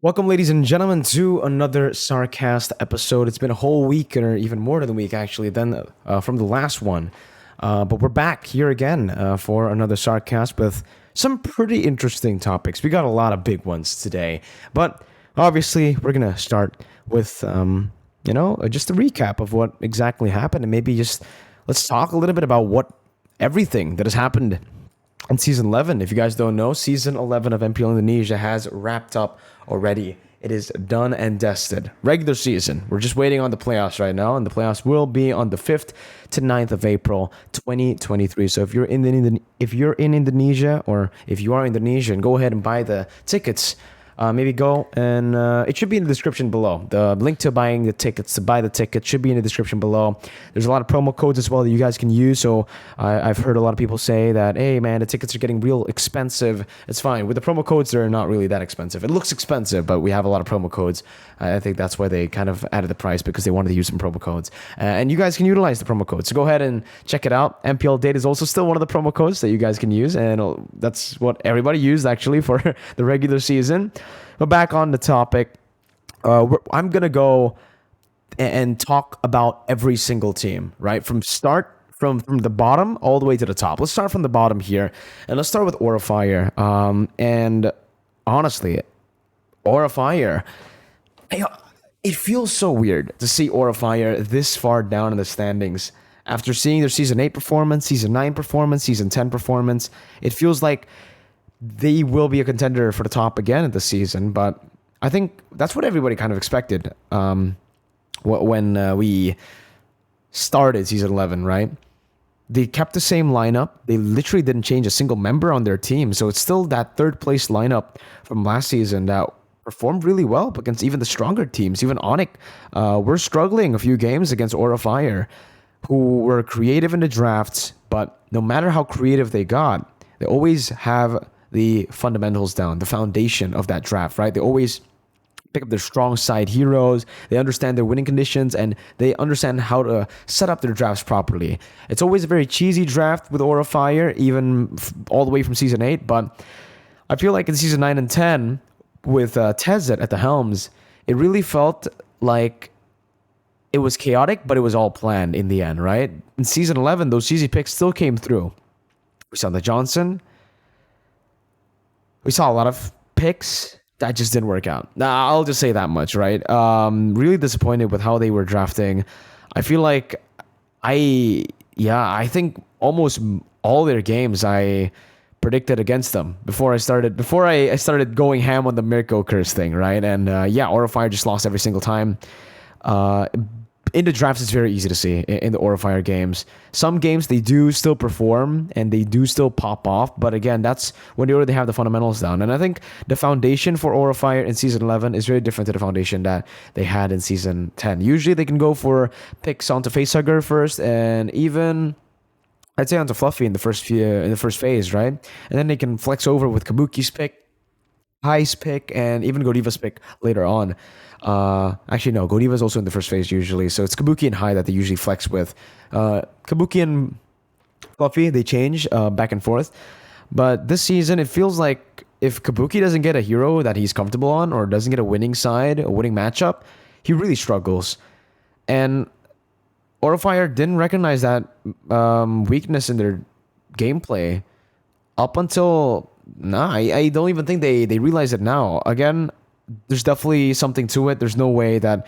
Welcome, ladies and gentlemen, to another SarCAST episode. It's been a whole week, or even more than a week, actually, than from the last one. But we're back here again for another SarCAST with some pretty interesting topics. We got a lot of big ones today, but obviously, we're gonna start with just a recap of what exactly happened, and maybe just let's talk a little bit about what everything that has happened in season 11. If you guys don't know, season 11 of MPL Indonesia has wrapped up already. It is done and dusted. Regular season. We're just waiting on the playoffs right now, and the playoffs will be on the 5th to 9th of April 2023. So if you're in Indonesia, or if you are Indonesian, go ahead and buy the tickets. Maybe go and it should be in the description below. The link to buying the tickets, to buy the ticket, should be in the description below. There's a lot of promo codes as well that you guys can use. So I've heard a lot of people say that, hey man, the tickets are getting real expensive. It's fine. With the promo codes, they're not really that expensive. It looks expensive, but we have a lot of promo codes. I think that's why they kind of added the price, because they wanted to use some promo codes. And you guys can utilize the promo codes. So go ahead and check it out. MPL Date is also still one of the promo codes that you guys can use. And that's what everybody used actually for the regular season. But back on the topic, I'm going to go and talk about every single team, right? From the bottom all the way to the top. Let's start from the bottom here. And let's start with Aura Fire. And honestly, Aura Fire, it feels so weird to see Aura Fire this far down in the standings. After seeing their Season 8 performance, Season 9 performance, Season 10 performance, it feels like they will be a contender for the top again at the season. But I think that's what everybody kind of expected when we started Season 11, right? They kept the same lineup. They literally didn't change a single member on their team. So it's still that third place lineup from last season that performed really well against even the stronger teams. Even ONIC were struggling a few games against Aura Fire, who were creative in the drafts. But no matter how creative they got, they always have the fundamentals down, the foundation of that draft, right? They always pick up their strong side heroes. They understand their winning conditions, and they understand how to set up their drafts properly. It's always a very cheesy draft with Aura Fire, even all the way from Season 8. But I feel like in Season 9 and 10, with Tezet at the helms, it really felt like it was chaotic, but it was all planned in the end, right? In Season 11, those cheesy picks still came through. We saw the Johnson. We saw a lot of picks that just didn't work out. Now, I'll just say that much, right? Really disappointed with how they were drafting. I feel like I think almost all their games I predicted against them before I started going ham on the Mirko curse thing, right? And Aura Fire just lost every single time. In the drafts, it's very easy to see in the Aura Fire games. Some games, they do still perform and they do still pop off. But again, that's when they already have the fundamentals down. And I think the foundation for Aura Fire in Season 11 is very different to the foundation that they had in Season 10. Usually, they can go for picks onto Facehugger first, and even I'd say onto Fluffy in the first phase, right? And then they can flex over with Kabuki's pick, High's pick, and even Godiva's pick later on. Actually, no, Godiva's also in the first phase usually. So it's Kabuki and High that they usually flex with. Kabuki and Fluffy, they change back and forth. But this season, it feels like if Kabuki doesn't get a hero that he's comfortable on, or doesn't get a winning side, a winning matchup, he really struggles. And Aura Fire didn't recognize that weakness in their gameplay up until... I don't even think they realize it now. Again, there's definitely something to it. There's no way that,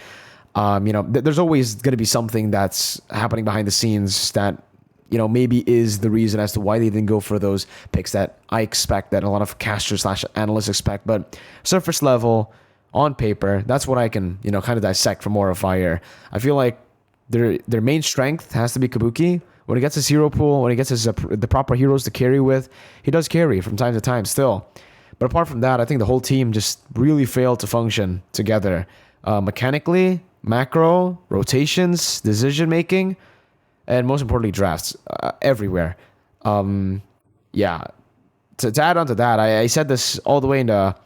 there's always going to be something that's happening behind the scenes that, maybe is the reason as to why they didn't go for those picks that I expect, that a lot of casters / analysts expect. But surface level, on paper, that's what I can, kind of dissect from Aura Fire. I feel like their main strength has to be Kabuki. When he gets his hero pool, when he gets the proper heroes to carry with, he does carry from time to time still. But apart from that, I think the whole team just really failed to function together. Mechanically, macro, rotations, decision making, and most importantly, drafts everywhere. To add on to that, I said this all the way in the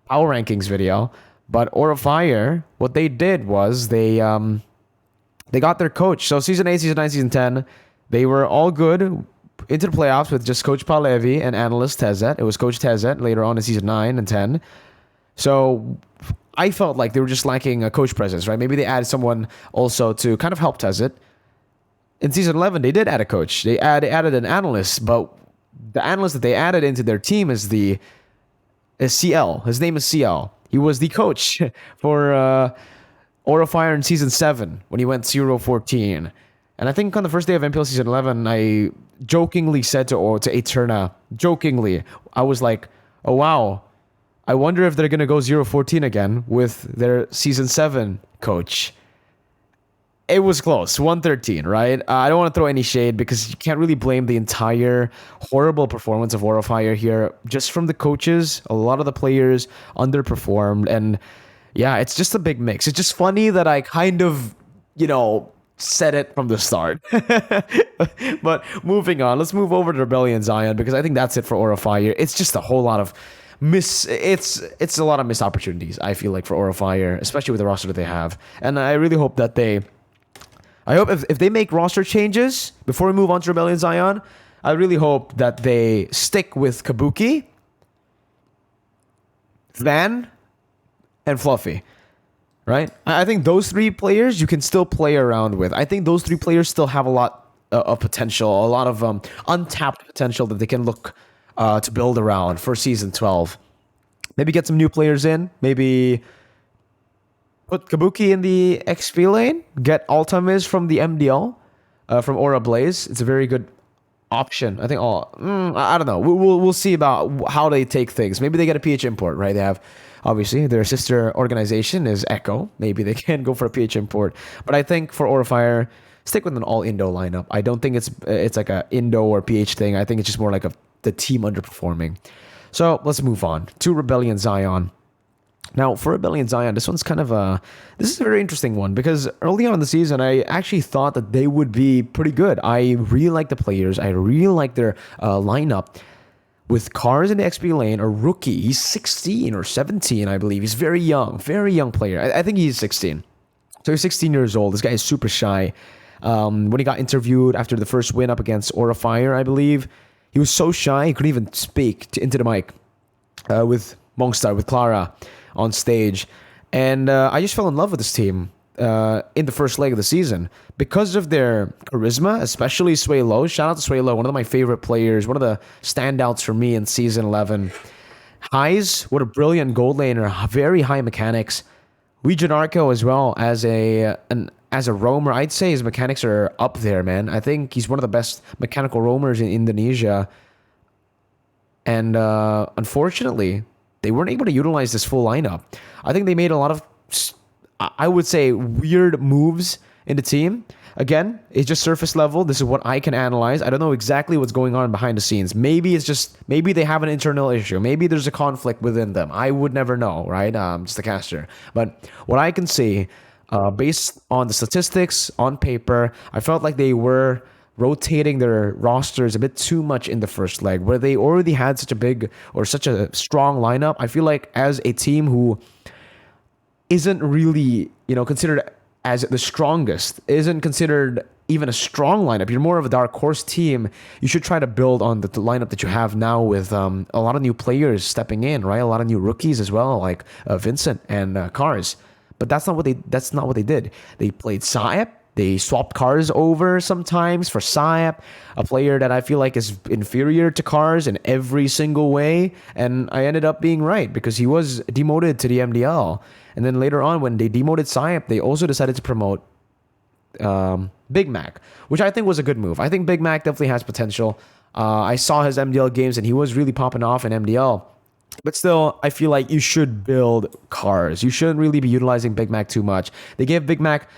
power rankings video, but Aura Fire, what they did was they got their coach. So Season 8, Season 9, Season 10, they were all good into the playoffs with just Coach Palevi and analyst Tezet. It was Coach Tezet later on in Season 9 and 10. So I felt like they were just lacking a coach presence, right? Maybe they added someone also to kind of help test it. In season 11, they did add a coach. They added an analyst, but the analyst that they added into their team is CL. His name is CL. He was the coach for Aura Fire in season 7 when he went 0-14. And I think on the first day of MPL season 11, I jokingly said to Eterna, I was like, oh wow, I wonder if they're going to go 0-14 again with their season 7 coach. It was close, 113, right? I don't want to throw any shade because you can't really blame the entire horrible performance of Aura Fire here. Just from the coaches, a lot of the players underperformed. And yeah, it's just a big mix. It's just funny that I kind of, said it from the start. But moving on, let's move over to Rebellion Zion because I think that's it for Aura Fire. It's just a whole lot of it's a lot of missed opportunities, I feel like, for Aura Fire, especially with the roster that they have. And I really hope that if they make roster changes before we move on to Rebellion Zion, I really hope that they stick with Kabuki, Van, and Fluffy. Right? I think those 3 players you can still play around with. I think those 3 players still have a lot of potential, a lot of untapped potential that they can look to build around for season 12. Maybe get some new players in. Maybe put Kabuki in the XP lane. Get Altamiz from the MDL, from Aura Blaze. It's a very good option. I think. I don't know. We'll see about how they take things. Maybe they get a PH import, right? They have obviously their sister organization is Echo. Maybe they can go for a PH import. But I think for Aura Fire, stick with an all Indo lineup. I don't think it's like a Indo or PH thing. I think it's just more like the team underperforming. So let's move on to Rebellion Zion. Now, for Rebellion Zion, this is a very interesting one because early on in the season, I actually thought that they would be pretty good. I really like the players. I really like their lineup. With Cars in the XP lane, a rookie. He's 16 or 17, I believe. He's very young player. I think he's 16. So he's 16 years old. This guy is super shy. When he got interviewed after the first win up against Aura Fire, I believe, he was so shy he couldn't even speak into the mic with Mongstar, with Clara on stage. And I just fell in love with this team in the first leg of the season because of their charisma, especially Sway Low. Shout out to Sway Low, one of my favorite players, one of the standouts for me in season 11. Highs, what a brilliant gold laner, very high mechanics. Narco as well as a roamer. I'd say his mechanics are up there, man. I think he's one of the best mechanical roamers in Indonesia. And unfortunately, they weren't able to utilize this full lineup. I think they made a lot of, I would say, weird moves in the team. Again, it's just surface level. This is what I can analyze. I don't know exactly what's going on behind the scenes. Maybe they have an internal issue. Maybe there's a conflict within them. I would never know, right? I'm just a caster. But what I can see, based on the statistics on paper, I felt like they were rotating their rosters a bit too much in the first leg, where they already had such a strong lineup. I feel like as a team who isn't really, considered as the strongest, isn't considered even a strong lineup. You're more of a dark horse team. You should try to build on the lineup that you have now with a lot of new players stepping in, right? A lot of new rookies as well, like Vincent and Cars. But that's not what they did. They played Saep. They swapped Cars over sometimes for Saep, a player that I feel like is inferior to Cars in every single way. And I ended up being right because he was demoted to the MDL. And then later on, when they demoted Saep, they also decided to promote Big Mac, which I think was a good move. I think Big Mac definitely has potential. I saw his MDL games and he was really popping off in MDL. But still, I feel like you should build Cars. You shouldn't really be utilizing Big Mac too much. They gave Big Mac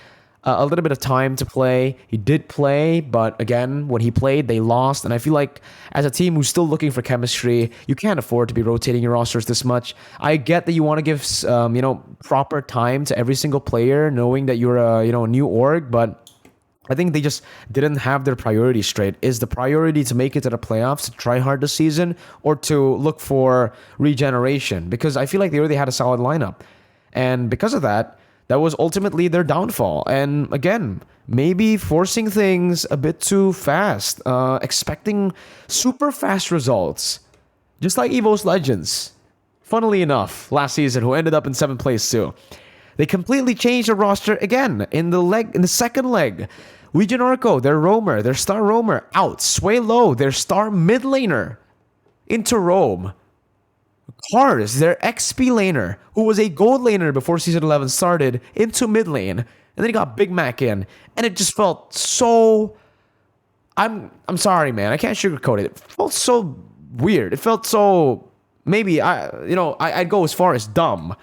a little bit of time to play. He did play, but again, when he played, they lost. And I feel like as a team who's still looking for chemistry, you can't afford to be rotating your rosters this much. I get that you want to give proper time to every single player, knowing that you're a new org, but I think they just didn't have their priorities straight. Is the priority to make it to the playoffs, to try hard this season, or to look for regeneration? Because I feel like they already had a solid lineup. And because of that, that was ultimately their downfall. And again, maybe forcing things a bit too fast, expecting super fast results. Just like EVOS Legends. funnily enough, last season, who ended up in 7th place too. They completely changed the roster again in the second leg. Legion Mirko, their roamer, their star roamer, out. Sway Low, their star mid laner, into roam. Cars, their XP laner, who was a gold laner before Season 11 started, into mid lane. And then he got Big Mac in. And it just felt so... I'm sorry, man. I can't sugarcoat it. It felt so weird. It felt so... Maybe I'd go as far as dumb,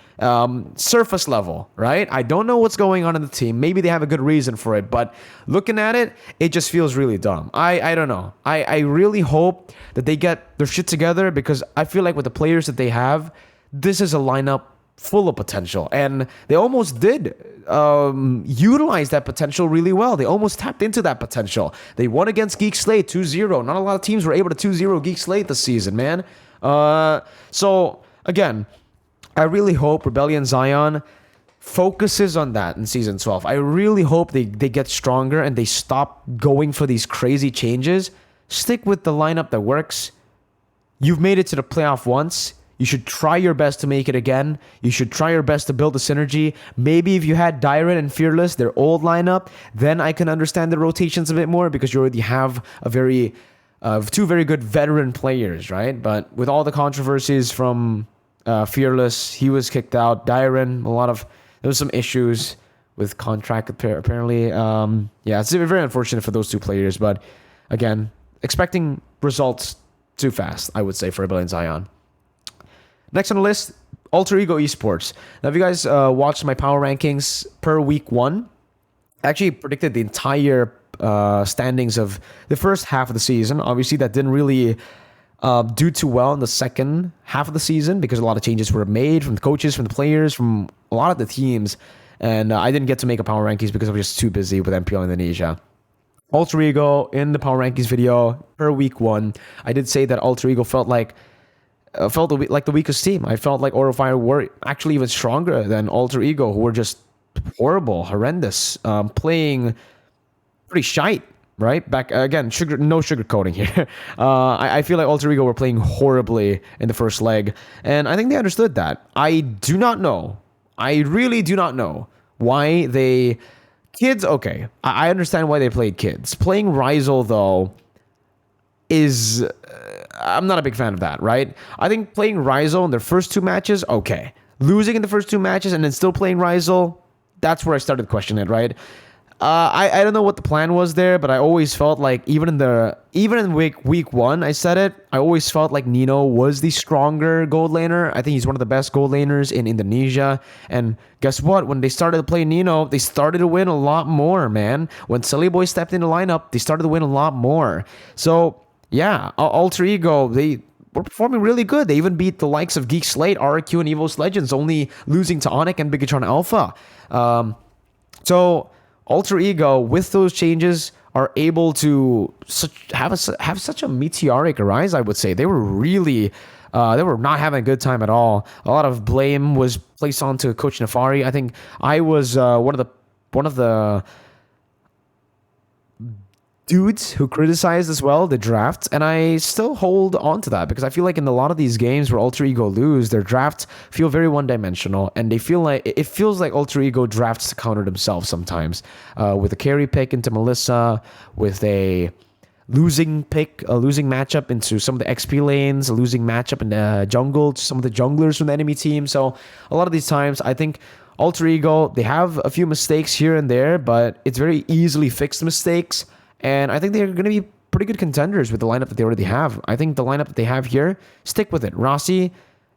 surface level, right? I don't know what's going on in the team. Maybe they have a good reason for it, but looking at it, it just feels really dumb. I don't know. I really hope that they get their shit together, because I feel like with the players that they have, this is a lineup full of potential, and they almost did utilize that potential really well. They almost tapped into that potential. They won against Geek Slate 2-0. Not a lot of teams were able to 2-0 Geek Slate this season, man. So again, I really hope Rebellion Zion focuses on that in Season 12. I really hope they get stronger and they stop going for these crazy changes. Stick with the lineup that works. You've made it to the playoff once. You should try your best to make it again. You should try your best to build a synergy. Maybe if you had Dyron and Fearless, their old lineup, then I can understand the rotations a bit more, because you already have two very good veteran players, right? But with all the controversies from Fearless, he was kicked out. Dyron, there was some issues with contract apparently. It's very unfortunate for those two players. But again, expecting results too fast, I would say, for Rebellion Zion. Next on the list, Alter Ego Esports. Now, if you guys watched my power rankings per week 1, I actually predicted the entire standings of the first half of the season. Obviously, that didn't really do too well in the second half of the season, because a lot of changes were made from the coaches, from the players, from a lot of the teams. And I didn't get to make a power rankings because I was just too busy with MPL Indonesia. Alter Ego, in the power rankings video per week 1, I did say that Alter Ego felt like the weakest team. I felt like Orofire were actually even stronger than Alter Ego, who were just horrible, horrendous, playing pretty shite, right? Back again, no sugarcoating here. I feel like Alter Ego were playing horribly in the first leg, and I think they understood that. I do not know. I really do not know why they... Kids, okay. I understand why they played Kids. Playing Ryzel, though, is... I'm not a big fan of that, right? I think playing Ryzel in their first 2 matches, okay. Losing in the first 2 matches and then still playing Ryzel, that's where I started questioning it, right? I don't know what the plan was there, but I always felt like even in week 1, I said it. I always felt like Nino was the stronger gold laner. I think he's one of the best gold laners in Indonesia. And guess what? When they started to play Nino, they started to win a lot more, man. When Sully Boy stepped in the lineup, they started to win a lot more. So yeah, Alter Ego, they were performing really good. They even beat the likes of Geek Slate, RQ, and EVOS Legends, only losing to ONIC and Bigetron Alpha. So Alter Ego, with those changes, are able to have such a meteoric rise, I would say. They were really... they were not having a good time at all. A lot of blame was placed onto Coach Nafari. I think I was one of the dudes who criticized as well the drafts, and I still hold on to that, because I feel like in a lot of these games where Alter Ego lose, their drafts feel very one-dimensional, and it feels like Alter Ego drafts to counter themselves sometimes, with a carry pick into Melissa, with a losing matchup into some of the XP lanes, a losing matchup in the jungle to some of the junglers from the enemy team. So a lot of these times, I think Alter Ego, they have a few mistakes here and there, but it's very easily fixed mistakes. And I think they're going to be pretty good contenders with the lineup that they already have. I think the lineup that they have here, stick with it. Rossi,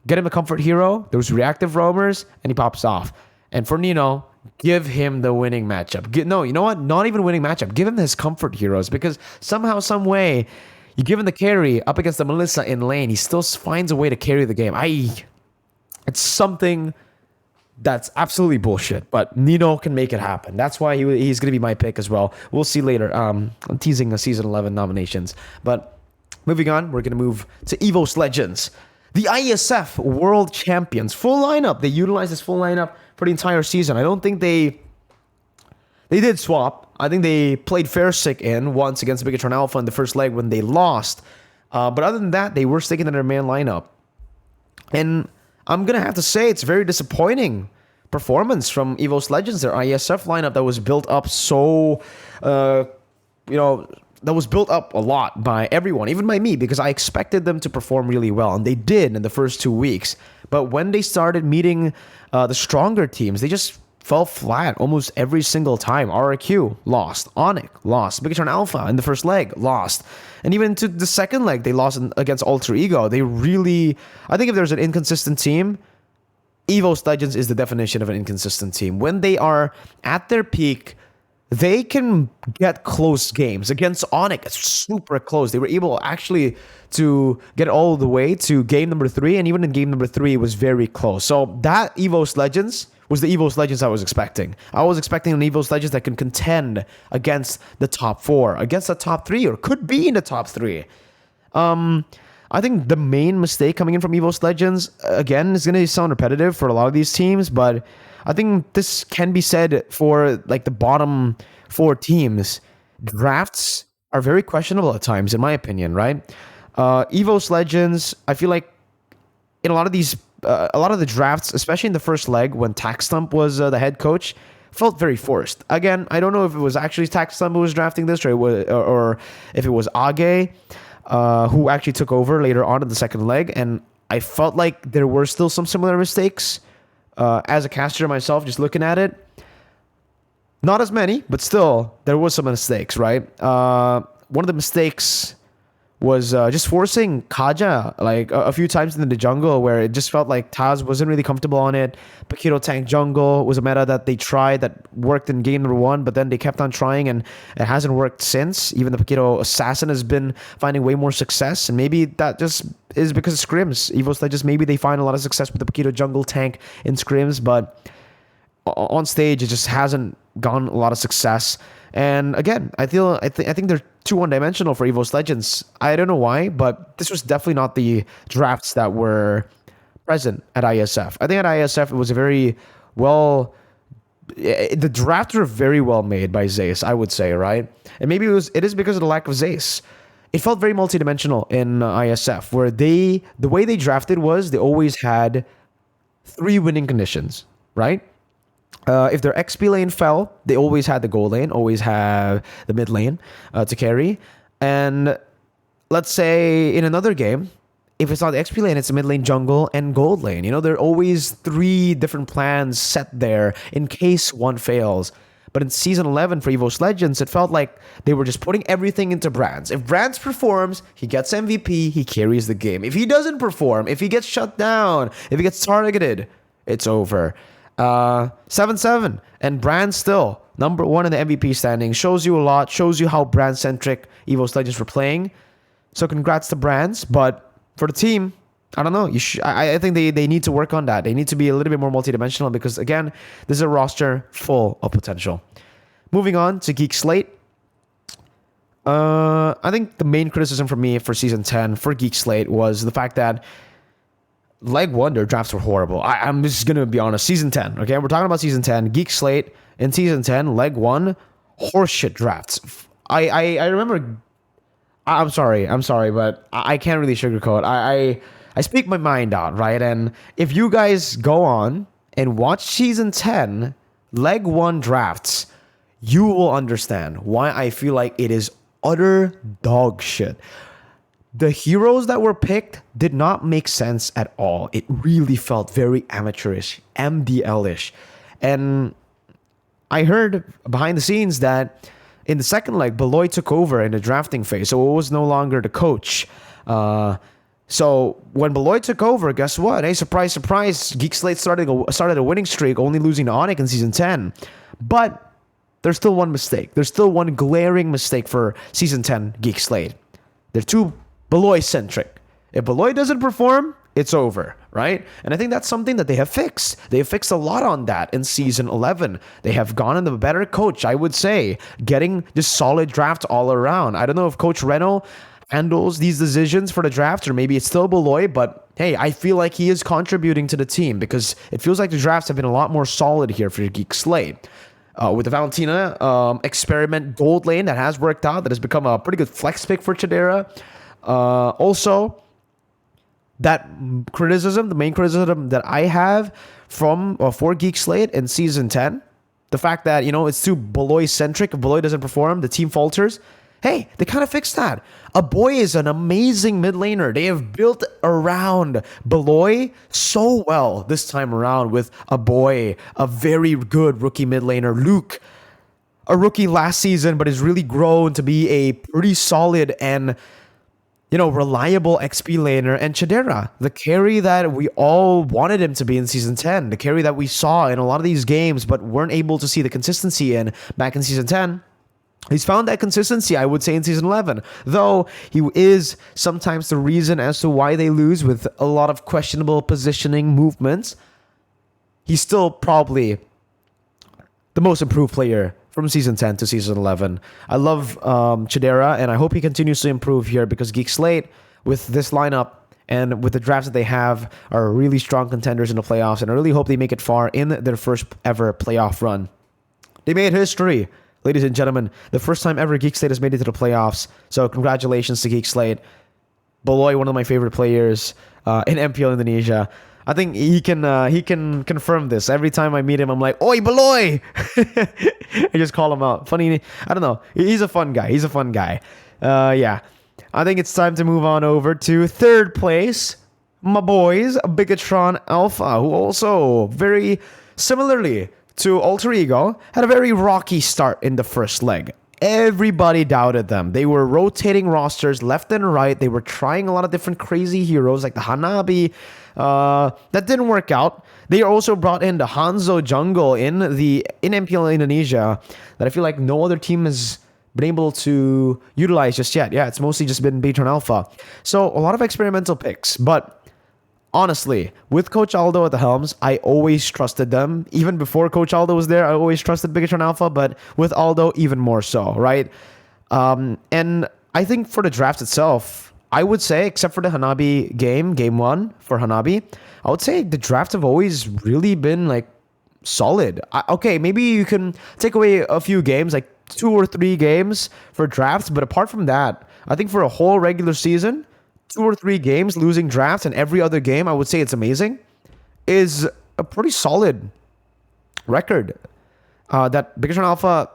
get him a comfort hero. Those reactive roamers, and he pops off. And for Nino, give him the winning matchup. No, you know what? Not even winning matchup. Give him his comfort heroes, because somehow, some way, you give him the carry up against the Melissa in lane. He still finds a way to carry the game. It's something... that's absolutely bullshit, but Nino can make it happen. That's why he's going to be my pick as well. We'll see later. I'm teasing the Season 11 nominations. But moving on, we're going to move to EVOS Legends. The ISF World Champions. Full lineup. They utilized this full lineup for the entire season. I don't think they did swap. I think they played Fairsick in once against Bigetron Alpha in the first leg when they lost. But other than that, they were sticking to their main lineup. And I'm going to have to say it's very disappointing performance from EVOS Legends, their ISF lineup that was built up that was built up a lot by everyone, even by me, because I expected them to perform really well, and they did in the first 2 weeks. But when they started meeting the stronger teams, they just fell flat almost every single time. RRQ lost, ONIC lost, Bigetron Alpha in the first leg lost, and even to the second leg they lost against Alter Ego. They really, I think if there's an inconsistent team, EVOS Legends is the definition of an inconsistent team. When they are at their peak, they can get close games. Against ONIC, it's super close. They were able actually to get all the way to game number 3, and even in game number 3, it was very close. So that EVOS Legends was the EVOS Legends I was expecting. I was expecting an EVOS Legends that can contend against the top 4, against the top 3, or could be in the top 3. I think the main mistake coming in from EVOS Legends, again, is going to sound repetitive for a lot of these teams, but I think this can be said for like the bottom 4 teams. Drafts are very questionable at times, in my opinion, right? EVOS Legends, I feel like in a lot of the drafts, especially in the first leg when Taxstump was the head coach, felt very forced. Again, I don't know if it was actually Taxstump who was drafting this, or if it was Age, who actually took over later on in the second leg, and I felt like there were still some similar mistakes. As a caster myself, just looking at it, not as many, but still, there was some mistakes, right? One of the mistakes was just forcing Kaja like a few times in the jungle, where it just felt like Taz wasn't really comfortable on it. Paquito tank jungle was a meta that they tried that worked in game number 1, but then they kept on trying and it hasn't worked since. Even the Paquito assassin has been finding way more success, and maybe that just is because of scrims. EVOS Legends, maybe they find a lot of success with the Paquito jungle tank in scrims, but on stage it just hasn't gotten a lot of success. And again, I think they're too one-dimensional for EVOS Legends. I don't know why, but this was definitely not the drafts that were present at ISF. I think at ISF it was a very well... The drafts were very well made by Zace, I would say, right? And maybe it is because of the lack of Zace. It felt very multidimensional in ISF, where the way they drafted was they always had 3 winning conditions, right? If their XP lane fell, they always had the gold lane, always have the mid lane to carry. And let's say in another game, if it's not the XP lane, it's the mid lane, jungle, and gold lane. You know, there are always 3 different plans set there in case one fails. But in Season 11 for EVOS Legends, it felt like they were just putting everything into Brands. If Brands performs, he gets MVP, he carries the game. If he doesn't perform, if he gets shut down, if he gets targeted, it's over. 7-7, and Brand still number 1 in the MVP standing. Shows you a lot, shows you how brand-centric EVOS Legends were playing. So congrats to Brands, but for the team, I don't know. I think they need to work on that. They need to be a little bit more multidimensional because, again, this is a roster full of potential. Moving on to Geek Slate. I think the main criticism for me for Season 10 for Geek Slate was the fact that Leg 1, their drafts were horrible. I'm just going to be honest. Season 10, okay? We're talking about Season 10. Geek Slate in Season 10, Leg 1, horseshit drafts. I remember... I'm sorry, but I can't really sugarcoat. I speak my mind out, right? And if you guys go on and watch Season 10, Leg 1 drafts, you will understand why I feel like it is utter dog shit. The heroes that were picked did not make sense at all. It really felt very amateurish, MDL-ish. And I heard behind the scenes that in the second leg, Beloy took over in the drafting phase, so it was no longer the coach. So when Beloy took over, guess what? Hey, surprise, surprise, Geek Slate started a winning streak, only losing to ONIC in Season 10. But there's still one mistake. There's still one glaring mistake for Season 10 Geek Slate. They're too Beloy-centric. If Beloy doesn't perform, it's over, right? And I think that's something that they have fixed. They have fixed a lot on that in Season 11. They have gone in a better coach, I would say, getting just solid draft all around. I don't know if Coach Reno handles these decisions for the draft, or maybe it's still Beloy, but hey, I feel like he is contributing to the team because it feels like the drafts have been a lot more solid here for Geek Slate. With the Valentina experiment gold lane that has worked out, that has become a pretty good flex pick for Chidera. Also, that criticism, the main criticism that I have from or for Geek Slate in season 10, the fact that, it's too Beloy centric. If Beloy doesn't perform, the team falters. Hey, they kind of fixed that. Aboy is an amazing mid laner. They have built around Beloy so well this time around with Aboy, a very good rookie mid laner. Luke, a rookie last season, but has really grown to be a pretty solid and reliable XP laner. And Chidera, the carry that we all wanted him to be in Season 10, the carry that we saw in a lot of these games, but weren't able to see the consistency in back in Season 10. He's found that consistency, I would say, in Season 11, though he is sometimes the reason as to why they lose with a lot of questionable positioning movements. He's still probably the most improved player from Season 10 to Season 11. I love Chidera, and I hope he continues to improve here because Geek Slate, with this lineup and with the drafts that they have, are really strong contenders in the playoffs, and I really hope they make it far in their first ever playoff run. They made history. Ladies and gentlemen, the first time ever Geek Slate has made it to the playoffs. So congratulations to Geek Slate. Beloy, one of my favorite players in MPL Indonesia. I think he can confirm this. Every time I meet him, I'm like, "Oi, Beloy!" I just call him out. Funny, I don't know. He's a fun guy. Yeah. I think it's time to move on over to third place. My boys, Bigetron Alpha, who also very similarly to Alter Ego, had a very rocky start in the first leg. Everybody doubted them. They were rotating rosters left and right. They were trying a lot of different crazy heroes like the Hanabi. That didn't work out. They also brought in the Hanzo jungle in MPL Indonesia that I feel like no other team has been able to utilize just yet. Yeah, it's mostly just been Bigetron Alpha. So a lot of experimental picks, but honestly, with Coach Aldo at the helms, I always trusted them. Even before Coach Aldo was there, I always trusted Bigetron Alpha, but with Aldo, even more so, right? And I think for the draft itself, I would say, except for the Hanabi game 1 for Hanabi, I would say the drafts have always really been like solid. Okay, maybe you can take away a few games, like 2 or 3 games for drafts, but apart from that, I think for a whole regular season, 2 or 3 games losing drafts, and every other game, I would say it's amazing, is a pretty solid record that Bigetron Alpha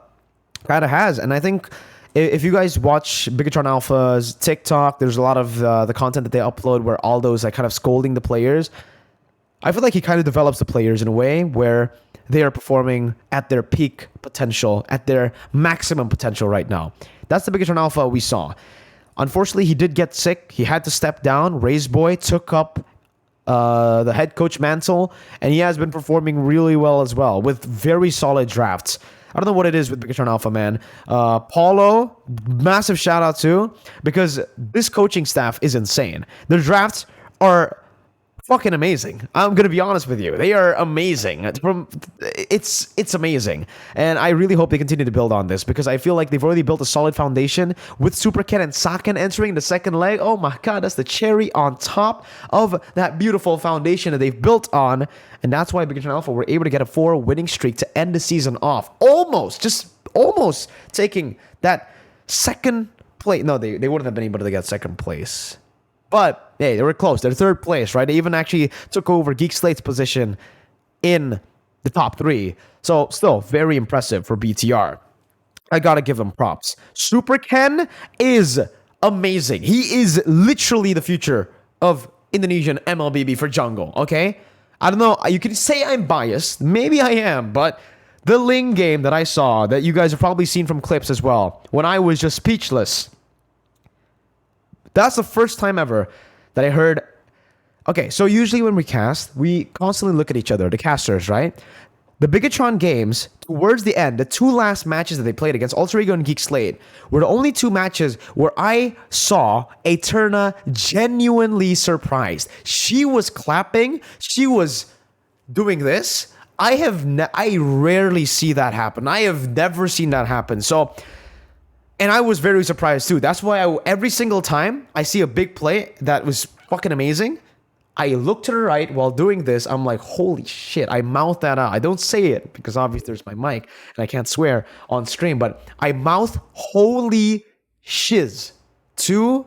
kind of has. And I think if you guys watch Bigetron Alpha's TikTok, there's a lot of the content that they upload where Aldo's like kind of scolding the players. I feel like he kind of develops the players in a way where they are performing at their peak potential, at their maximum potential right now. That's the Bigetron Alpha we saw. Unfortunately, he did get sick. He had to step down. Raise Boy took up the head coach mantle, and he has been performing really well as well with very solid drafts. I don't know what it is with Bigetron Alpha, man. Paulo, massive shout out to, because this coaching staff is insane. Their drafts are fucking amazing. I'm gonna be honest with you. They are amazing. It's amazing. And I really hope they continue to build on this because I feel like they've already built a solid foundation with Super Ken and Saken entering the second leg. Oh my god, that's the cherry on top of that beautiful foundation that they've built on. And that's why Bigetron Alpha were able to get a 4 winning streak to end the season off. Just almost taking that second place. No, they wouldn't have been able to get second place. But, hey, they were close. They're third place, right? They even actually took over Geek Slate's position in the top 3. So, still, very impressive for BTR. I gotta give them props. Super Ken is amazing. He is literally the future of Indonesian MLBB for jungle, okay? I don't know. You can say I'm biased. Maybe I am, but the Ling game that I saw, that you guys have probably seen from clips as well, when I was just speechless, that's the first time ever that I heard. Okay, so usually when we cast, we constantly look at each other, the casters, right? The Bigetron games, towards the end, the 2 last matches that they played against Alter Ego and Geek Slate were the only 2 matches where I saw Eterna genuinely surprised. She was clapping. She was doing this. I rarely see that happen. I have never seen that happen. So, and I was very surprised too. That's why every single time I see a big play that was fucking amazing, I look to the right while doing this. I'm like, holy shit. I mouth that out. I don't say it because obviously there's my mic and I can't swear on stream, but I mouth holy shiz to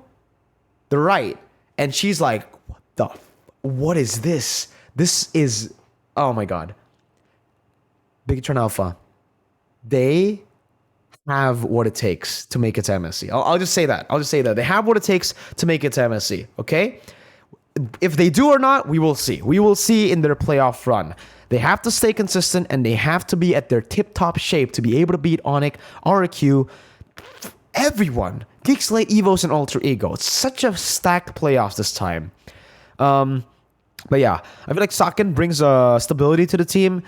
the right. And she's like, what the... What is this? This is... Oh my god. Bigetron Alpha. They have what it takes to make it to MSC. I'll just say that. They have what it takes to make it to MSC, okay? If they do or not, we will see. We will see in their playoff run. They have to stay consistent, and they have to be at their tip-top shape to be able to beat ONIC, RQ, everyone. Geek Slate, EVOS, and Alter Ego. It's such a stacked playoffs this time. But yeah, I feel like Saken brings stability to the team.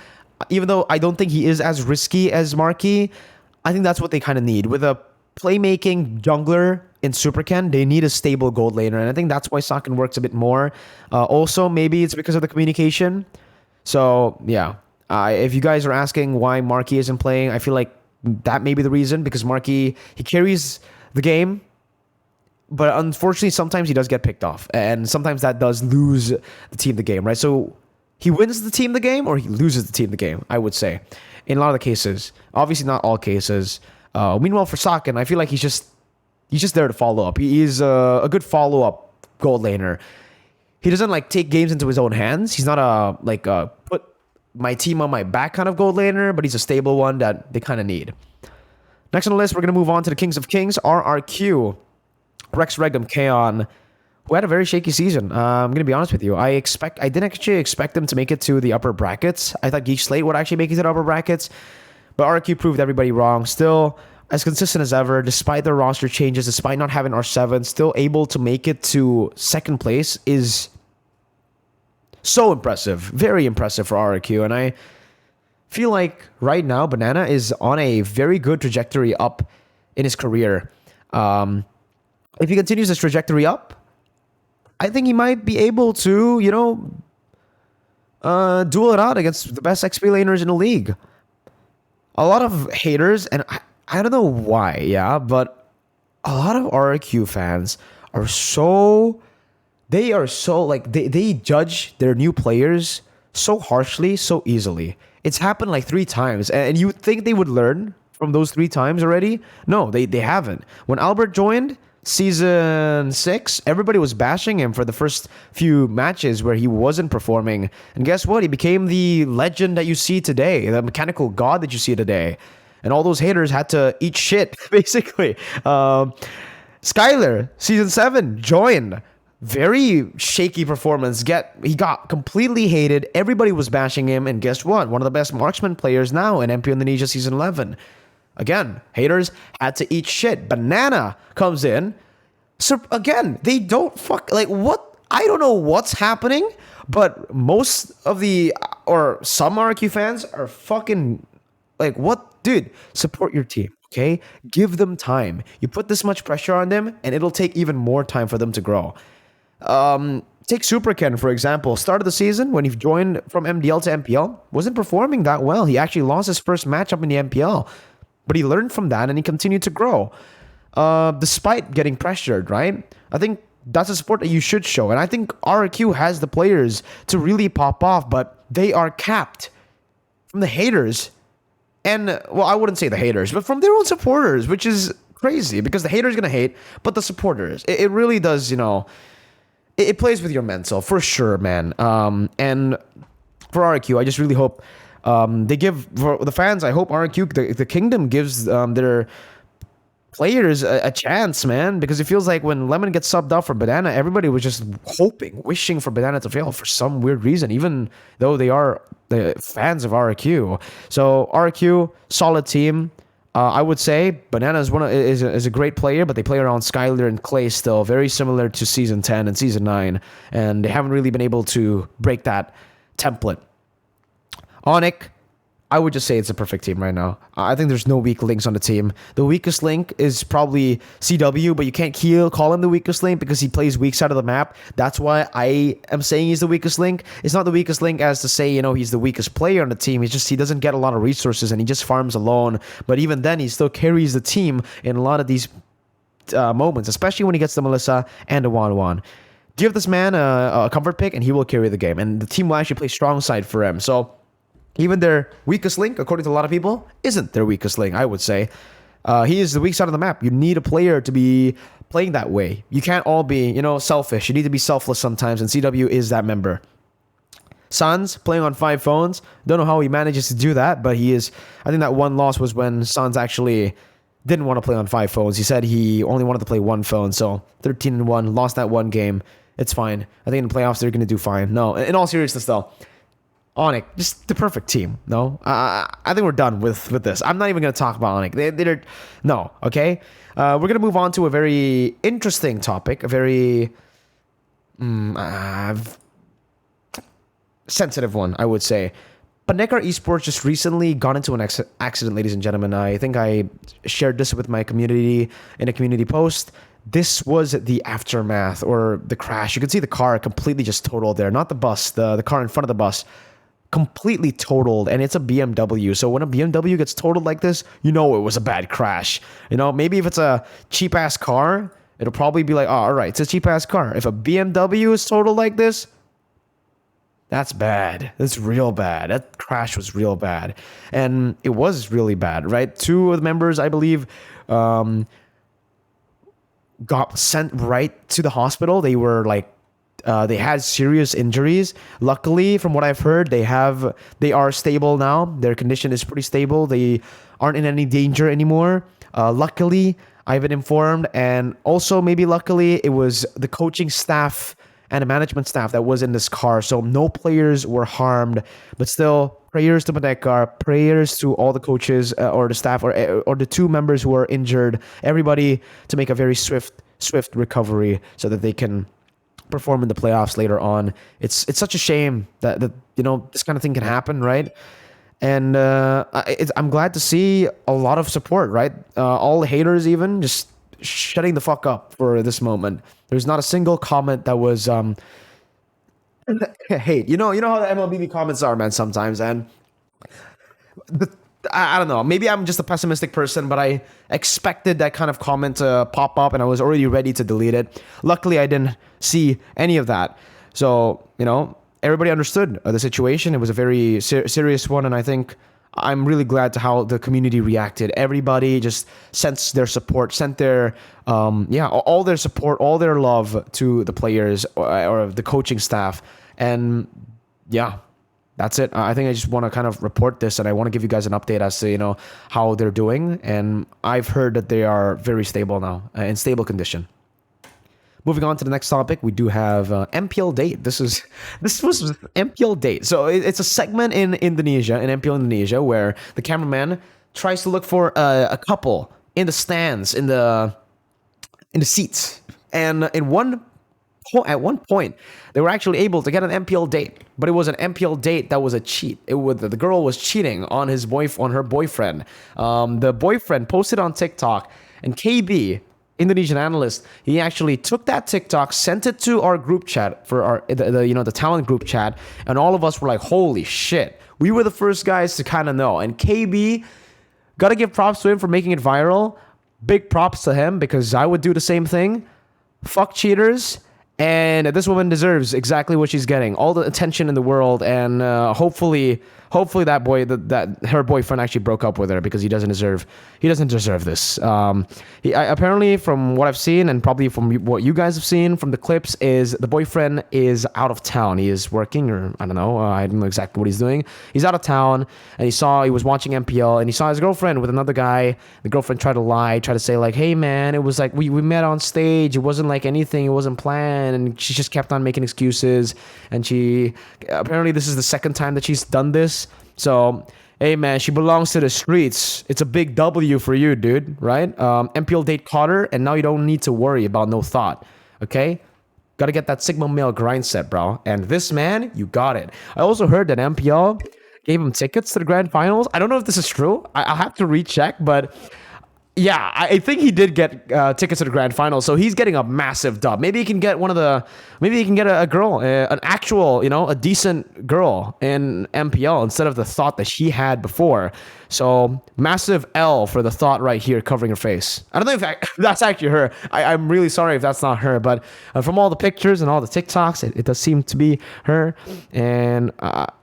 Even though I don't think he is as risky as Marky, I think that's what they kind of need. With a playmaking jungler in Superken, they need a stable gold laner, and I think that's why Saken works a bit more. Also, maybe it's because of the communication. So, yeah. If you guys are asking why Marky isn't playing, I feel like that may be the reason, because Marky, he carries the game, but unfortunately, sometimes he does get picked off, and sometimes that does lose the team the game, right? So, he wins the team the game, or he loses the team the game, I would say, in a lot of the cases. Obviously, not all cases. Meanwhile, for Saken, I feel like he's just there to follow up. He's a good follow-up gold laner. He doesn't like take games into his own hands. He's not a put my team on my back kind of gold laner, but he's a stable one that they kind of need. Next on the list, we're gonna move on to the Kings of Kings, RRQ, Rex Regum Kaon, who had a very shaky season. I'm gonna be honest with you. I didn't actually expect them to make it to the upper brackets. I thought Geek Slate would actually make it to the upper brackets, but RRQ proved everybody wrong. Still as consistent as ever, despite their roster changes, despite not having R7, still able to make it to second place is so impressive. Very impressive for RRQ. And I feel like right now, Banana is on a very good trajectory up in his career. If he continues this trajectory up, I think he might be able to, duel it out against the best XP laners in the league. A lot of haters, and I don't know why, yeah, but a lot of RRQ fans are so they judge their new players so harshly, so easily. It's happened like 3 times, and you would think they would learn from those 3 times already. No, they haven't. When Albert joined Season 6, everybody was bashing him for the first few matches where he wasn't performing. And guess what? He became the legend that you see today, the mechanical god that you see today. And all those haters had to eat shit, basically. Skylar, Season 7, joined. Very shaky performance. He got completely hated. Everybody was bashing him. And guess what? One of the best marksman players now in MPL Indonesia Season 11. Again, haters had to eat shit. Banana comes in. So again, they don't what? I don't know what's happening, but most of some RQ fans are fucking what? Dude, support your team, okay? Give them time. You put this much pressure on them, and it'll take even more time for them to grow. Take Superken, for example. Start of the season, when he joined from MDL to MPL, wasn't performing that well. He actually lost his first matchup in the MPL. But he learned from that, and he continued to grow. Despite getting pressured, right? I think that's a support that you should show. And I think RRQ has the players to really pop off, but they are capped from the haters. And, well, I wouldn't say the haters, but from their own supporters, which is crazy, because the haters are going to hate, but the supporters, it really does, it plays with your mental, for sure, man. And for RRQ, I just really hope they give, for the fans, I hope RRQ, the Kingdom gives their players a chance, man, because it feels like when Lemon gets subbed out for Banana, everybody was just wishing for Banana to fail for some weird reason, even though they are the fans of RRQ. So RRQ, solid team. I would say Banana is a great player, but they play around Skylar and Clay still, very similar to Season 10 and Season 9, and they haven't really been able to break that template. ONIC, I would just say it's a perfect team right now. I think there's no weak links on the team. The weakest link is probably CW, but you can't call him the weakest link because he plays weak side of the map. That's why I am saying he's the weakest link. It's not the weakest link as to say, he's the weakest player on the team. He doesn't get a lot of resources and he just farms alone. But even then, he still carries the team in a lot of these moments, especially when he gets the Melissa and the 1-1. Give this man a comfort pick and he will carry the game. And the team will actually play strong side for him. So even their weakest link, according to a lot of people, isn't their weakest link, I would say. He is the weak side of the map. You need a player to be playing that way. You can't all be, selfish. You need to be selfless sometimes, and CW is that member. Sans playing on 5 phones. Don't know how he manages to do that, but he is. I think that one loss was when Sans actually didn't want to play on 5 phones. He said he only wanted to play 1 phone. So 13-1, lost that one game. It's fine. I think in the playoffs they're going to do fine. No, in all seriousness though, ONIC, just the perfect team. No, I think we're done with this. I'm not even going to talk about ONIC. They're no, okay. We're going to move on to a very interesting topic, a very sensitive one, I would say. Pendekar Esports just recently got into an accident, ladies and gentlemen. I think I shared this with my community in a community post. This was the aftermath or the crash. You can see the car completely just totaled there. Not the bus, the car in front of the bus. Completely totaled, and it's a BMW. So when a BMW gets totaled like this, it was a bad crash. Maybe if it's a cheap-ass car, it'll probably be like, oh, all right, it's a cheap-ass car. If a BMW is totaled like this, that's bad. That's real bad. That crash was real bad. And it was really bad, right? 2 of the members, I believe, got sent right to the hospital. They were like, they had serious injuries. Luckily, from what I've heard, they are stable now. Their condition is pretty stable. They aren't in any danger anymore. Luckily, I've been informed. And also, maybe luckily, it was the coaching staff and the management staff that was in this car. So no players were harmed, but still prayers to Pendekar, prayers to all the coaches or the staff or the 2 members who are injured, everybody to make a very swift recovery so that they can perform in the playoffs later on. It's such a shame that this kind of thing can happen, right? And I'm glad to see a lot of support, right? All the haters even just shutting the fuck up for this moment. There's not a single comment that was hate. You know how the MLBB comments are, man, sometimes. And I don't know. Maybe I'm just a pessimistic person, but I expected that kind of comment to pop up, and I was already ready to delete it. Luckily, I didn't see any of that. So, everybody understood the situation. It was a very serious one, and I think I'm really glad to how the community reacted. Everybody just sent their support, sent their all their support, all their love to the players or the coaching staff. And yeah, that's it. I think I just want to kind of report this, and I want to give you guys an update as to how they're doing. And I've heard that they are very stable now, in stable condition. Moving on to the next topic, we do have MPL Date. This was MPL Date. So it's a segment in Indonesia, in MPL Indonesia, where the cameraman tries to look for a couple in the stands, in the seats. And at one point, they were actually able to get an MPL date, but it was an MPL date that was a cheat. The girl was cheating on her boyfriend. The boyfriend posted on TikTok, and KB, Indonesian analyst, he actually took that TikTok, sent it to our group chat for the talent group chat, and all of us were like, holy shit. We were the first guys to kind of know. And KB, gotta give props to him for making it viral. Big props to him, because I would do the same thing. Fuck cheaters. And this woman deserves exactly what she's getting, all the attention in the world, and hopefully that her boyfriend actually broke up with her, because he doesn't deserve this. Apparently, from what I've seen, and probably from what you guys have seen from the clips, is the boyfriend is out of town. He is working, or I don't know exactly what he's doing. He's out of town, and he was watching MPL, and he saw his girlfriend with another guy. The girlfriend tried to say like, hey man, it was like we met on stage. It wasn't like anything. It wasn't planned. And she just kept on making excuses. And apparently this is the second time that she's done this. So, hey man, she belongs to the streets. It's a big W for you, dude, right? MPL Date caught her, and now you don't need to worry about no thought, okay? Gotta get that Sigma male grind set, bro. And this man, you got it. I also heard that MPL gave him tickets to the grand finals. I don't know if this is true. I'll have to recheck, but yeah, I think he did get tickets to the grand final, so he's getting a massive dub. Maybe he can get a girl, an actual, a decent girl in MPL instead of the thought that she had before. So massive L for the thought right here, covering her face. I don't know if that's actually her. I'm really sorry if that's not her, but from all the pictures and all the TikToks, it does seem to be her. And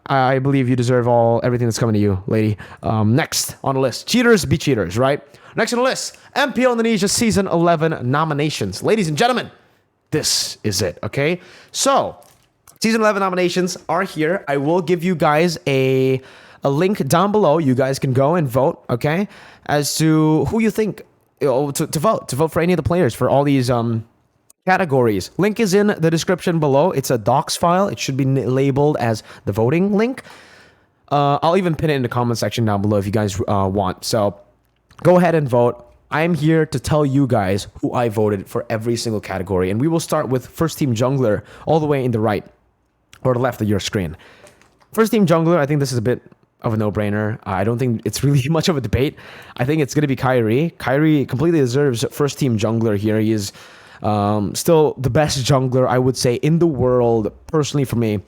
I believe you deserve everything that's coming to you, lady. Next on the list, cheaters be cheaters, right? Next on the list, MPL Indonesia Season 11 nominations. Ladies and gentlemen, this is it, okay? So, Season 11 nominations are here. I will give you guys a link down below. You guys can go and vote, okay? As to who you think, to vote for any of the players for all these categories. Link is in the description below. It's a docs file. It should be labeled as the voting link. I'll even pin it in the comment section down below if you guys want. So go ahead and vote. I'm here to tell you guys who I voted for every single category. And we will start with first team jungler all the way in the right or the left of your screen. First team jungler, I think this is a bit of a no-brainer. I don't think it's really much of a debate. I think it's going to be Kyrie. Kyrie completely deserves first team jungler here. He is still the best jungler, I would say, in the world, personally for me,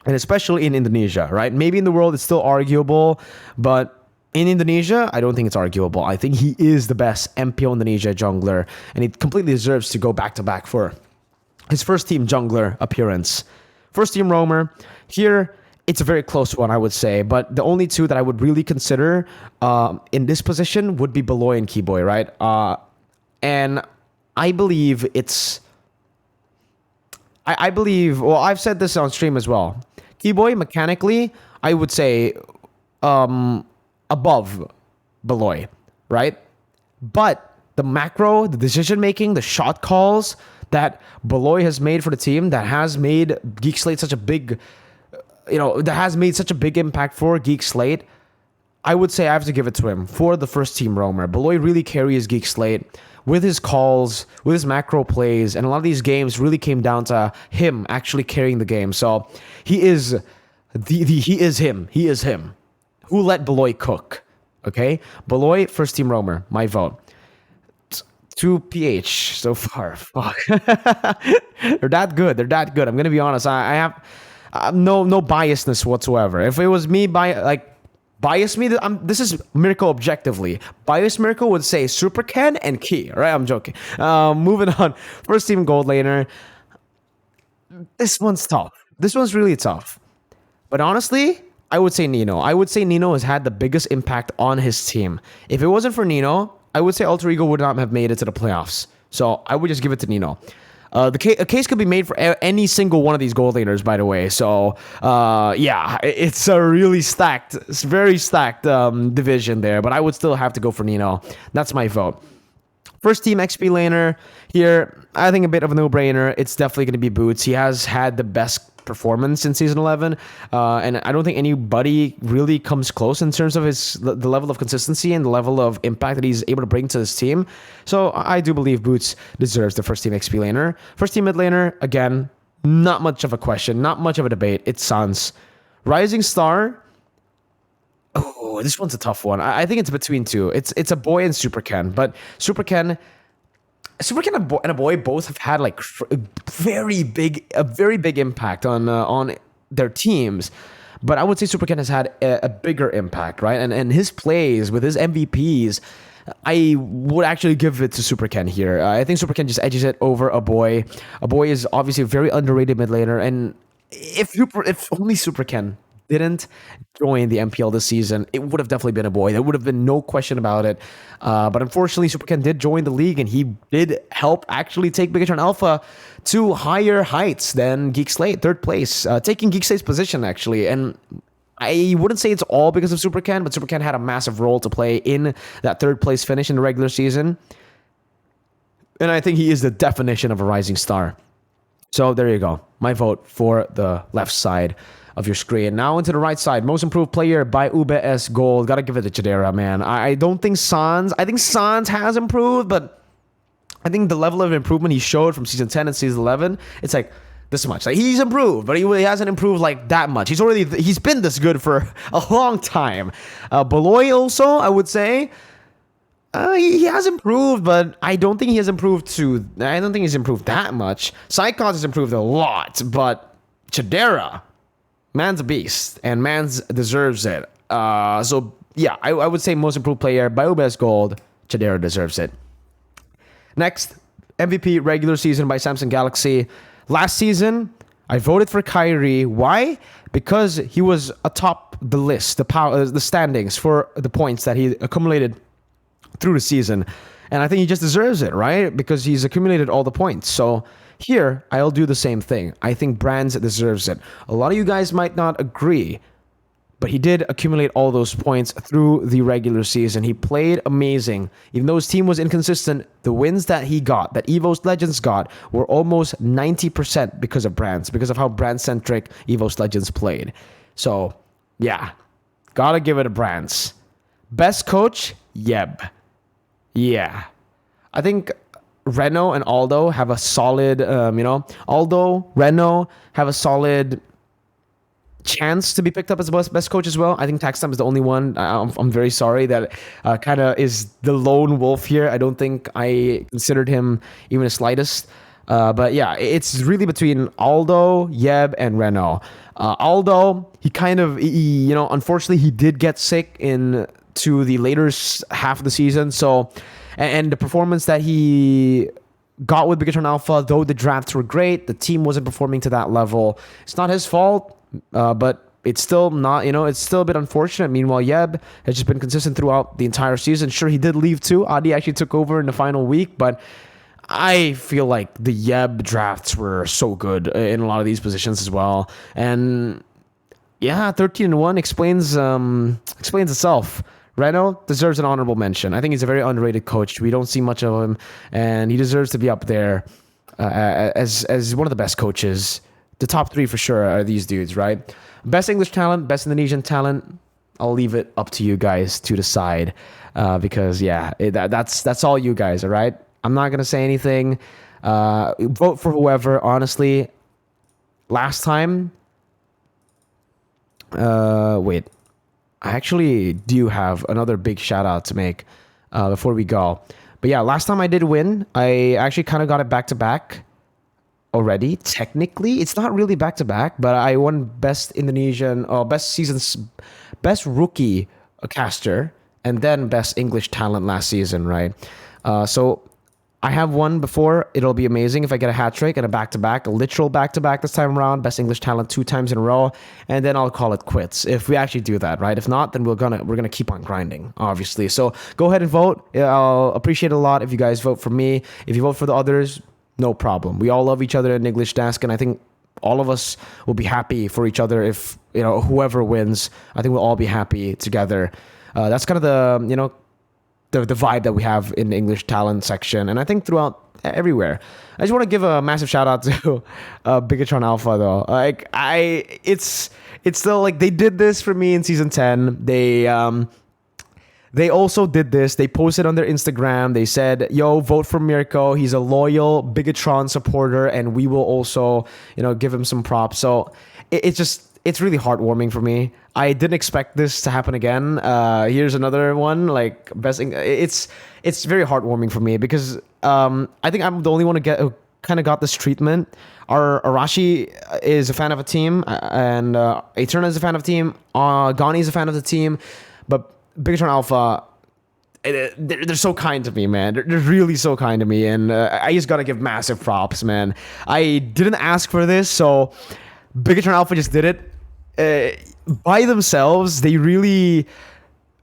and especially in Indonesia, right? Maybe in the world it's still arguable, but in Indonesia, I don't think it's arguable. I think he is the best MPL Indonesia jungler, and he completely deserves to go back-to-back for his first team jungler appearance. First team roamer, here it's a very close one, I would say, but the only two that I would really consider in this position would be Beloy and Keyboy, right? And I believe it's... I believe... Well, I've said this on stream as well. Keyboy, mechanically, I would say above Beloy, right? But the macro, the decision-making, the shot calls that Beloy has made for the team, that has made Geek Slate such a big... that has made such a big impact for Geek Slate, I would say I have to give it to him for the first team roamer. Beloy really carries Geek Slate with his calls, with his macro plays, and a lot of these games really came down to him actually carrying the game. So he is he is him. He is him. Who let Beloy cook? Okay, Beloy, first team roamer, my vote. 2 PH so far. Fuck. They're that good. They're that good. I'm gonna be honest. I have no biasness whatsoever. If it was me bias me, this is Mirko objectively. Bias Mirko would say Super Ken and Key. Right? I'm joking. Moving on. First team gold laner. This one's tough. This one's really tough. But honestly, I would say Nino. I would say Nino has had the biggest impact on his team. If it wasn't for Nino, I would say Alter Ego would not have made it to the playoffs. So I would just give it to Nino. A case could be made for any single one of these gold laners, by the way. So, yeah, it's a really stacked, it's very stacked division there. But I would still have to go for Nino. That's my vote. First team XP laner here, I think a bit of a no-brainer. It's definitely going to be Boots. He has had the best performance in Season 11, and I don't think anybody really comes close in terms of the level of consistency and the level of impact that he's able to bring to his team. So I do believe Boots deserves the first team XP laner. First team mid laner, again, not much of a question, not much of a debate. It's Sans. Rising Star, oh, this one's a tough one. I think it's between two. It's a boy and Super Ken, but Super Ken and a boy both have had like a very big impact on their teams, but I would say Super Ken has had a bigger impact, right? And his plays with his MVPs, I would actually give it to Super Ken here. I think Super Ken just edges it over a boy. A boy is obviously a very underrated mid laner, and if only Super Ken didn't join the MPL this season, it would have definitely been a boy. There would have been no question about it. But unfortunately, Super Ken did join the league, and he did help actually take Bigetron Alpha to higher heights than Geek Slate, third place, taking Geek Slate's position, actually. And I wouldn't say it's all because of Super Ken, but Super Ken had a massive role to play in that third place finish in the regular season. And I think he is the definition of a rising star. So there you go. My vote for the left side of your screen. Now into the right side. Most improved player by UBS Gold. Gotta give it to Chidera, man. I don't think Sans... I think Sans has improved, but I think the level of improvement he showed from Season 10 and Season 11, it's like this much. Like, he's improved, but he hasn't improved like that much. He's been this good for a long time. Beloy also, I would say... he has improved, but I don't think he's improved that much. SarCAST has improved a lot, but Chidera... man's a beast, and man's deserves it. So, yeah, I would say most improved player by UBS Gold, Chidera deserves it. Next, MVP regular season by Samsung Galaxy. Last season, I voted for Kyrie. Why? because he was atop the list, the standings for the points that he accumulated through the season. And I think he just deserves it, right? Because he's accumulated all the points. So here, I'll do the same thing. I think Brands deserves it. A lot of you guys might not agree, but he did accumulate all those points through the regular season. He played amazing. Even though his team was inconsistent, the wins that he got, that EVOS Legends got, were almost 90% because of Brands, because of how brand-centric EVOS Legends played. So, yeah, gotta give it to Brands. Best coach, Yeb. Yeah. I think Reno and Aldo have a solid, Aldo, Reno have a solid chance to be picked up as best coach as well. I think Taxtime is the only one. I'm very sorry that kind of is the lone wolf here. I don't think I considered him even the slightest. But yeah, it's really between Aldo, Yeb, and Reno. Aldo, he kind of, unfortunately, he did get sick to the later half of the season. So, and the performance that he got with Bigetron Alpha, though the drafts were great, the team wasn't performing to that level. It's not his fault, but it's still not, it's still a bit unfortunate. Meanwhile, Yeb has just been consistent throughout the entire season. Sure, he did leave too. Adi actually took over in the final week, but I feel like the Yeb drafts were so good in a lot of these positions as well. And yeah, 13-1 explains itself. Reno deserves an honorable mention. I think he's a very underrated coach. We don't see much of him, and he deserves to be up there as one of the best coaches. The top three for sure are these dudes, right? Best English talent, best Indonesian talent. I'll leave it up to you guys to decide, because that's all you guys, all right? I'm not gonna say anything. Vote for whoever. Honestly, last time. Wait. I actually do have another big shout out to make before we go. But yeah, last time I did win, I actually kind of got it back to back already. Technically, it's not really back to back, but I won best rookie caster, and then best English talent last season, right? So I have one before. It'll be amazing if I get a hat trick and a back-to-back, a literal back-to-back this time around, best English talent 2 times in a row, and then I'll call it quits if we actually do that, right? If not, then we're gonna keep on grinding, obviously. So go ahead and vote. I'll appreciate it a lot if you guys vote for me. If you vote for the others, no problem. We all love each other in English Desk, and I think all of us will be happy for each other if whoever wins. I think we'll all be happy together. That's kind of the vibe that we have in the English talent section, and I think throughout everywhere. I just want to give a massive shout out to Bigetron Alpha though. Like it's still like they did this for me in season 10. They also did this. They posted on their Instagram. They said, "Yo, vote for Mirko. He's a loyal Bigetron supporter, and we will also give him some props." So it's really heartwarming for me. I didn't expect this to happen again. Here's another one, like best. It's very heartwarming for me because I think I'm the only one who kind of got this treatment. Our Arashi is a fan of a team, and Eterna is a fan of a team. Gani is a fan of the team, but Bigetron Alpha, they're so kind to me, man. They're really so kind to me, and I just gotta give massive props, man. I didn't ask for this, so Bigetron Alpha just did it. By themselves, they really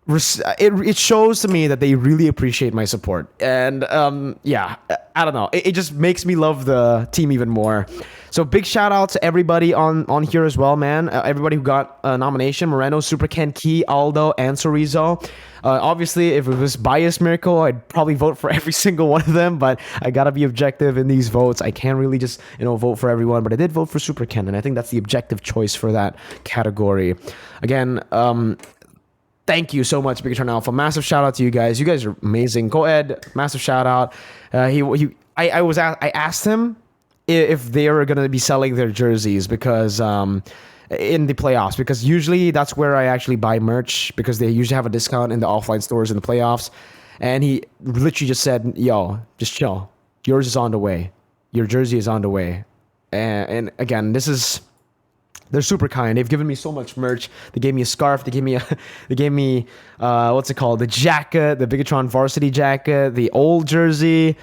it shows to me that they really appreciate my support, and I don't know, it just makes me love the team even more. So big shout out to everybody on here as well, man. Everybody who got a nomination: Moreno, Super Ken, Key, Aldo, and Sorizo. Obviously, if it was biased Mirko, I'd probably vote for every single one of them, but I gotta be objective in these votes. I can't really just vote for everyone, but I did vote for Super Ken, and I think that's the objective choice for that category. Again, thank you so much, Bigetron Alpha. Massive shout out to you guys. You guys are amazing. Go ahead, massive shout out. I asked him if they were gonna be selling their jerseys because in the playoffs, because usually that's where I actually buy merch, because they usually have a discount in the offline stores in the playoffs. And he literally just said, "Yo, just chill. Yours is on the way. Your jersey is on the way." And again, they're super kind. They've given me so much merch. They gave me a scarf. They gave me what's it called? The jacket, the Bigetron varsity jacket, the old jersey.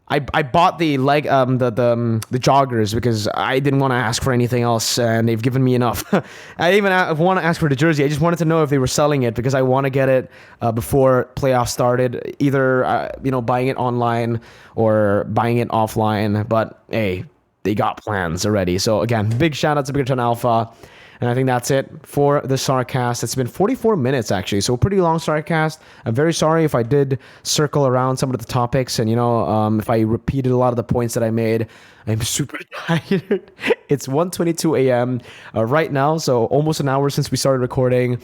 I bought the the joggers because I didn't want to ask for anything else, and they've given me enough. I didn't even want to ask for the jersey. I just wanted to know if they were selling it because I want to get it before playoffs started. Either buying it online or buying it offline. But hey, they got plans already. So again, big shout out to Bigetron Alpha. And I think that's it for the SarCAST. It's been 44 minutes, actually, so a pretty long SarCAST. I'm very sorry if I did circle around some of the topics and, if I repeated a lot of the points that I made. I'm super tired. It's 1:22 a.m. Right now, so almost an hour since we started recording.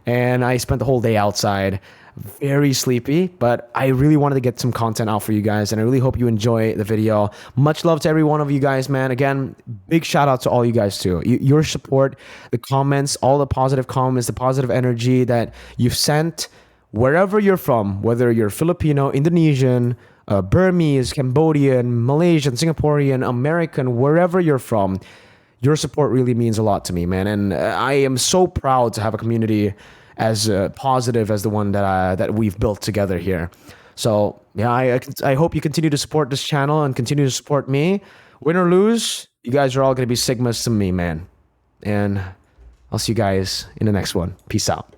And I spent the whole day outside. Very sleepy, but I really wanted to get some content out for you guys, and I really hope you enjoy the video. Much love to every one of you guys, man. Again, big shout out to all you guys too. Your support, the comments, all the positive comments, the positive energy that you've sent wherever you're from, whether you're Filipino, Indonesian, Burmese, Cambodian, Malaysian, Singaporean, American, wherever you're from, your support really means a lot to me, man. And I am so proud to have a community as positive as the one that we've built together here. So yeah, I hope you continue to support this channel and continue to support me. Win or lose, you guys are all going to be Sigmas to me, man. And I'll see you guys in the next one. Peace out.